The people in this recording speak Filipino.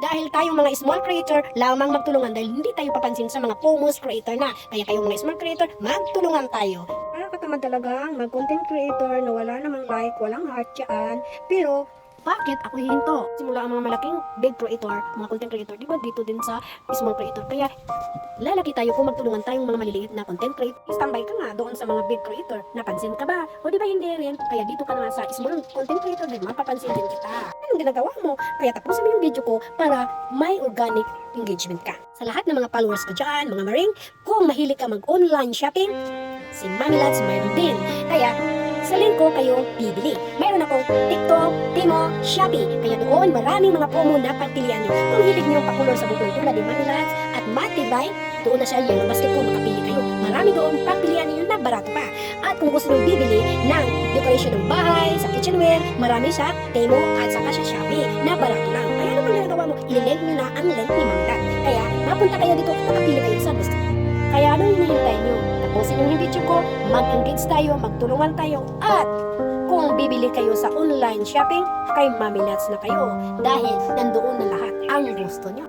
Dahil tayong mga small creator lamang magtulungan dahil hindi tayo papansin sa mga famous creator na. Kaya kayong mga small creator, magtulungan tayo. Nakakatamad talaga ang mag-content creator na wala namang like, walang heart yan. Pero bakit ako hihinto? Simula ang mga malaking big creator, mga content creator, di ba dito din sa small creator? Kaya lalaki tayo kung magtulungan tayong mga maliliit na content creator. Standby ka nga doon sa mga big creator. Napansin ka ba? O di ba hindi rin? Kaya dito ka naman sa small content creator din, mapapansin din kita. Anong ginagawa mo? Kaya tapusin mo yung video ko para may organic engagement ka. Sa lahat ng mga followers ko dyan, mga maring, kung mahilig ka mag-online shopping, si Mami Lads mayroon din. Kaya sa link ko kayo bibili. Mayroon akong TikTok, Timo, Shopee. Kaya doon maraming mga promo na pagpilian nyo. Kung hilig nyo pakulor sa buklong tulad ni Mami Lads at matibay, doon na sa yellow basket ko, makapili kayo. Marami doon pagpilian ninyo na barato pa. At kung gusto nyo bibili ng decoration ng bahay, sa kitchenware, marami sa Timo at saka sa Shopee na barato lang. Kaya ano bang ginagawa mo? I-link nyo na ang link ni Mami Lads. Kaya mapunta kayo dito, makapili kayo sa gusto. Kaya anong hinihintay nyo? Tapusin yung video ko, mag-engage tayo, magtulungan tayo, at kung bibili kayo sa online shopping, kay Mami Lads na kayo dahil nandoon na lahat ang gusto nyo.